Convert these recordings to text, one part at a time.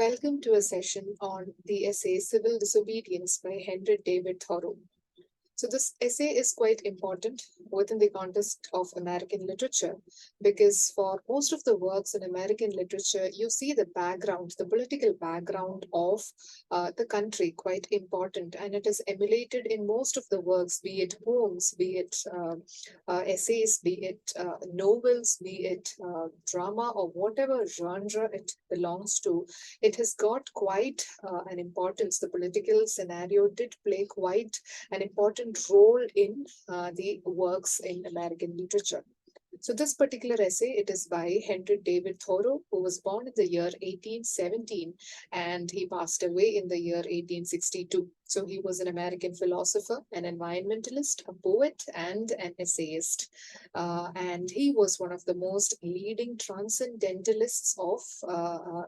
Welcome to a session on the essay Civil Disobedience by Henry David Thoreau. So, this essay is quite important within the context of American literature because for most of the works in American literature, you see the background, the political background of the country quite important, and it is emulated in most of the works, be it poems, be it essays, be it novels, be it drama, or whatever genre it belongs to. It has got quite an importance. The political scenario did play quite an important role in the works in American literature. So this particular essay, it is by Henry David Thoreau, who was born in the year 1817 and he passed away in the year 1862. So he was an American philosopher, an environmentalist, a poet, and an essayist. And he was one of the most leading transcendentalists of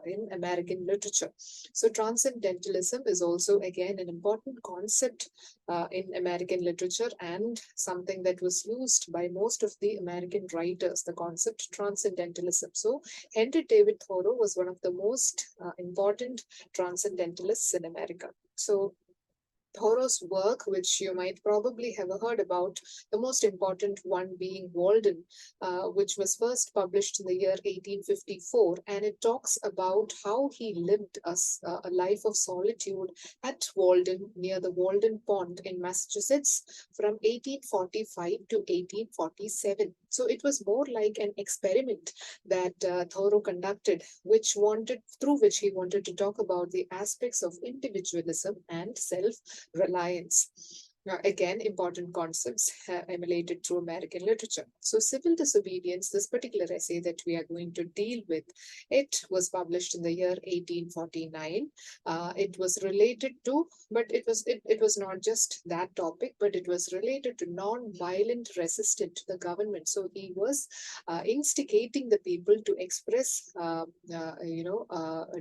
in American literature. So transcendentalism is also again an important concept in American literature and something that was used by most of the American writers, the concept transcendentalism. So Henry David Thoreau was one of the most important transcendentalists in America. So Thoreau's work, which you might probably have heard about, the most important one being Walden, which was first published in the year 1854. And it talks about how he lived a life of solitude at Walden, near the Walden Pond in Massachusetts, from 1845 to 1847. So it was more like an experiment that Thoreau conducted, through which he wanted to talk about the aspects of individualism and self-reliance. Now, again, important concepts emulated through American literature. So, civil disobedience, this particular essay that we are going to deal with, it was published in the year 1849. It was related to, but it was not just that topic, but it was related to non-violent resistance to the government. So, he was instigating the people to express, a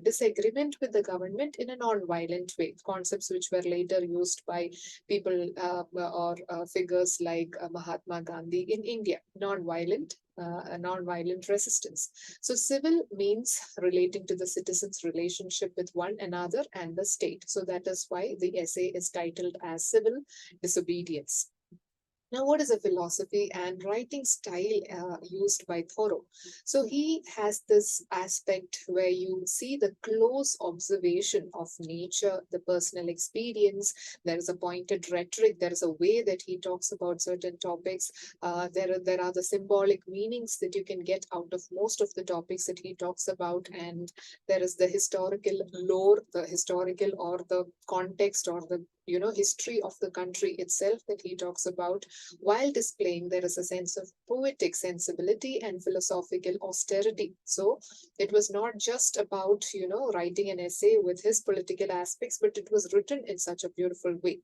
disagreement with the government in a non-violent way. Concepts which were later used by people or figures like Mahatma Gandhi in India, non-violent resistance. So civil means relating to the citizens' relationship with one another and the state. So that is why the essay is titled as Civil Disobedience. Now, what is a philosophy and writing style used by Thoreau? So he has this aspect where you see the close observation of nature, the personal experience. There is a pointed rhetoric. There is a way that he talks about certain topics. There are the symbolic meanings that you can get out of most of the topics that he talks about. And there is the historical lore, the historical or the context or the history of the country itself that he talks about, while displaying there is a sense of poetic sensibility and philosophical austerity. So it was not just about writing an essay with his political aspects, but it was written in such a beautiful way.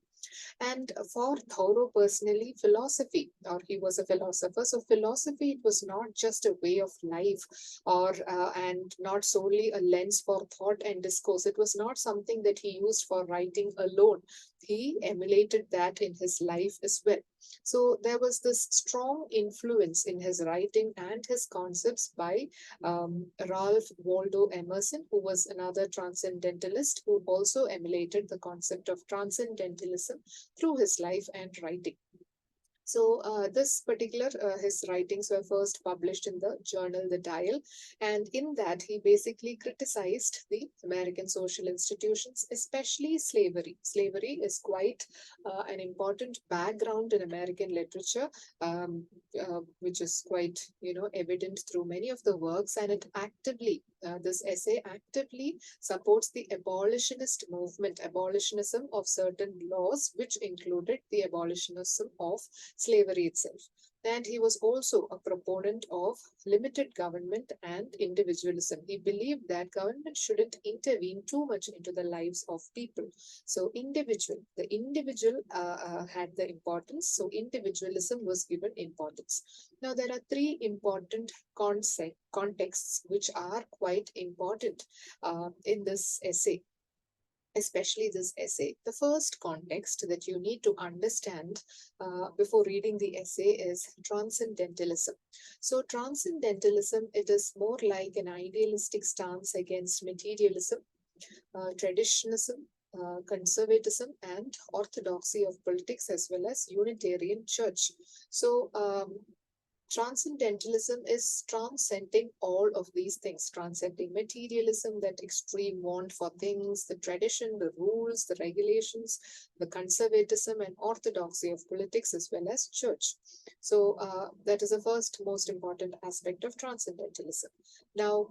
And for Thoreau personally, philosophy, or he was a philosopher, so philosophy, it was not just a way of life or and not solely a lens for thought and discourse. It was not something that he used for writing alone. He emulated that in his life as well. So there was this strong influence in his writing and his concepts by Ralph Waldo Emerson, who was another transcendentalist who also emulated the concept of transcendentalism through his life and writing. So this particular, his writings were first published in the journal The Dial, and in that he basically criticized the American social institutions, especially slavery. Slavery is quite an important background in American literature, which is quite evident through many of the works, and it actively this essay actively supports the abolitionist movement, abolitionism of certain laws, which included the abolitionism of slavery itself. And he was also a proponent of limited government and individualism. He believed that government shouldn't intervene too much into the lives of people. So the individual had the importance. So individualism was given importance. Now there are three important contexts which are quite important in this essay, especially this essay. The first context that you need to understand before reading the essay is transcendentalism. So transcendentalism, it is more like an idealistic stance against materialism. traditionalism, conservatism, and orthodoxy of politics, as well as Unitarian Church. So, transcendentalism is transcending all of these things, transcending materialism, that extreme want for things, the tradition, the rules, the regulations, the conservatism and orthodoxy of politics, as well as church. So, that is the first most important aspect of transcendentalism. Now,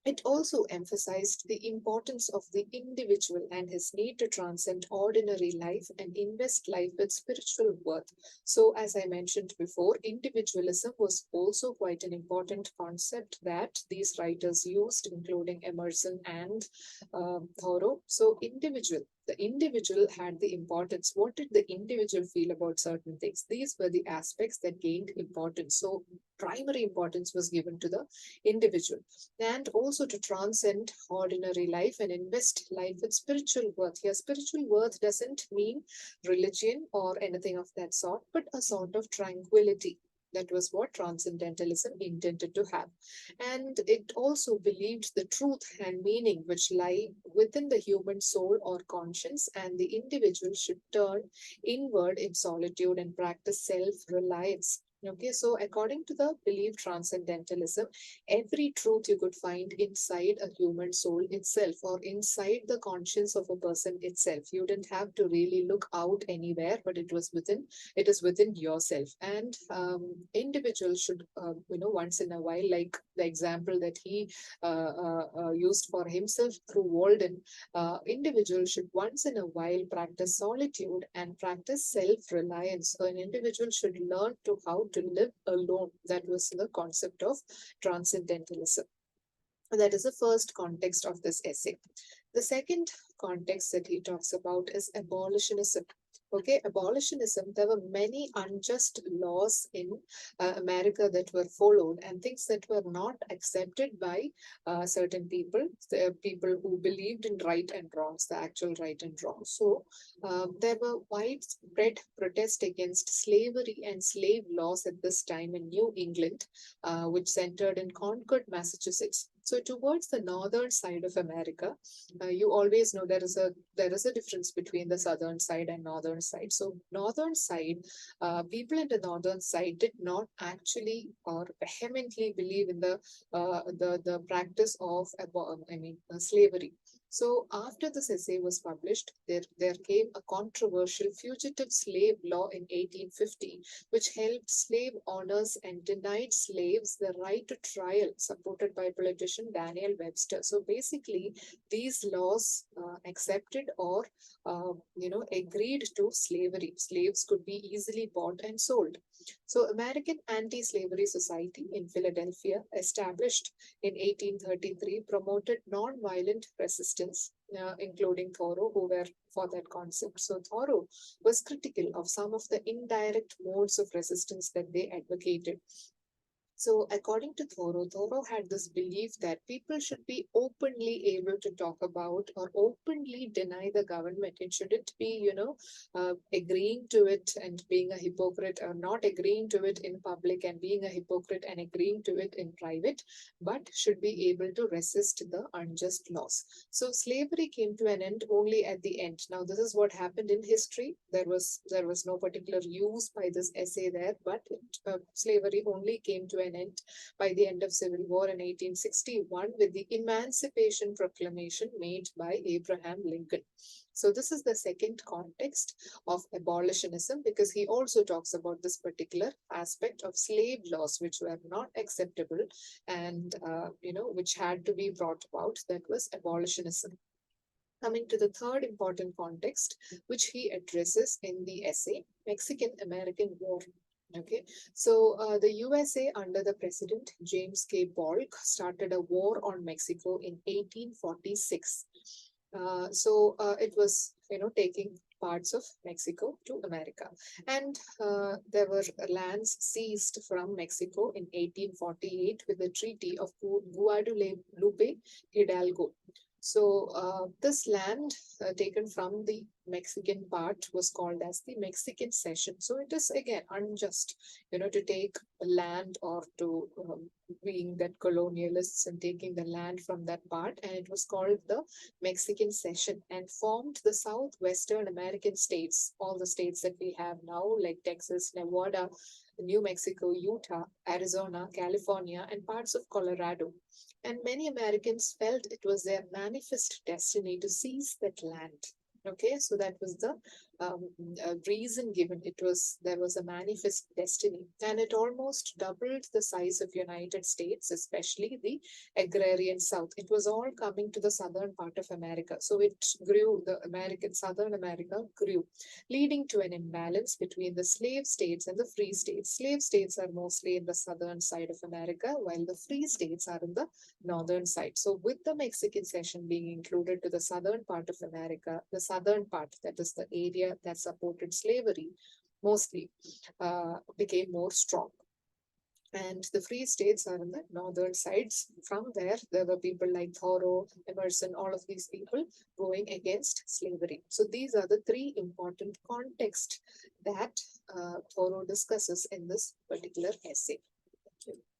it also emphasized the importance of the individual and his need to transcend ordinary life and invest life with spiritual worth. So, as I mentioned before, individualism was also quite an important concept that these writers used, including Emerson and Thoreau. So, the individual had the importance. What did the individual feel about certain things? These were the aspects that gained importance. So, primary importance was given to the individual, and also to transcend ordinary life and invest life with spiritual worth. Here, spiritual worth doesn't mean religion or anything of that sort, but a sort of tranquility. That was what transcendentalism intended to have. And it also believed the truth and meaning which lie within the human soul or conscience, and the individual should turn inward in solitude and practice self reliance. Okay, so according to the belief transcendentalism, every truth you could find inside a human soul itself, or inside the conscience of a person itself. You didn't have to really look out anywhere, but it is within yourself. And individuals should, once in a while, like the example that he used for himself through Walden, individuals should once in a while practice solitude and practice self-reliance. So an individual should learn to how to live alone. That was the concept of transcendentalism. That is the first context of this essay. The second context that he talks about is abolitionism. Okay, abolitionism, there were many unjust laws in America that were followed, and things that were not accepted by certain people, the people who believed in right and wrongs, the actual right and wrong. So there were widespread protest against slavery and slave laws at this time in New England, which centered in Concord, Massachusetts. So towards the northern side of America, you always know there is a difference between the southern side and northern side. So northern side, people in the northern side did not actually or vehemently believe in the practice of slavery. So after this essay was published, there came a controversial fugitive slave law in 1850, which helped slave owners and denied slaves the right to trial, supported by politician Daniel Webster. So basically, these laws accepted or agreed to slavery. Slaves could be easily bought and sold. So American Anti-Slavery Society in Philadelphia, established in 1833, promoted non-violent resistance, including Thoreau, who were for that concept. So Thoreau was critical of some of the indirect modes of resistance that they advocated. So, according to Thoreau, Thoreau had this belief that people should be openly able to talk about or openly deny the government. It shouldn't be, agreeing to it and being a hypocrite, or not agreeing to it in public and being a hypocrite and agreeing to it in private, but should be able to resist the unjust laws. So, slavery came to an end only at the end. Now, this is what happened in history. There was no particular use by this essay there, but slavery only came to an end by the end of Civil War in 1861 with the Emancipation Proclamation made by Abraham Lincoln. So this is the second context of abolitionism, because he also talks about this particular aspect of slave laws which were not acceptable and which had to be brought about. That was abolitionism. Coming to the third important context, which he addresses in the essay, Mexican-American War. Okay, so the USA under the President James K. Polk started a war on Mexico in 1846. It was, taking parts of Mexico to America. And there were lands seized from Mexico in 1848 with the Treaty of Guadalupe Hidalgo. So this land taken from the Mexican part was called as the Mexican cession. So it is again unjust, to take land or to being that colonialists and taking the land from that part. And it was called the Mexican cession and formed the southwestern American states, all the states that we have now, like Texas, Nevada, New Mexico, Utah, Arizona, California, and parts of Colorado. And many Americans felt it was their manifest destiny to seize that land. Okay, so that was the reason given. There was a manifest destiny, and it almost doubled the size of United States, especially the agrarian South. It was all coming to the southern part of America, so it grew. The American Southern America grew, leading to an imbalance between the slave states and the free states. Slave states are mostly in the southern side of America, while the free states are in the northern side. So, with the Mexican cession being included to the southern part of America, the southern part, that is the area that supported slavery, mostly became more strong. And the free states are in the northern sides. From there were people like Thoreau, Emerson, all of these people going against slavery. So these are the three important contexts that Thoreau discusses in this particular essay. Thank you.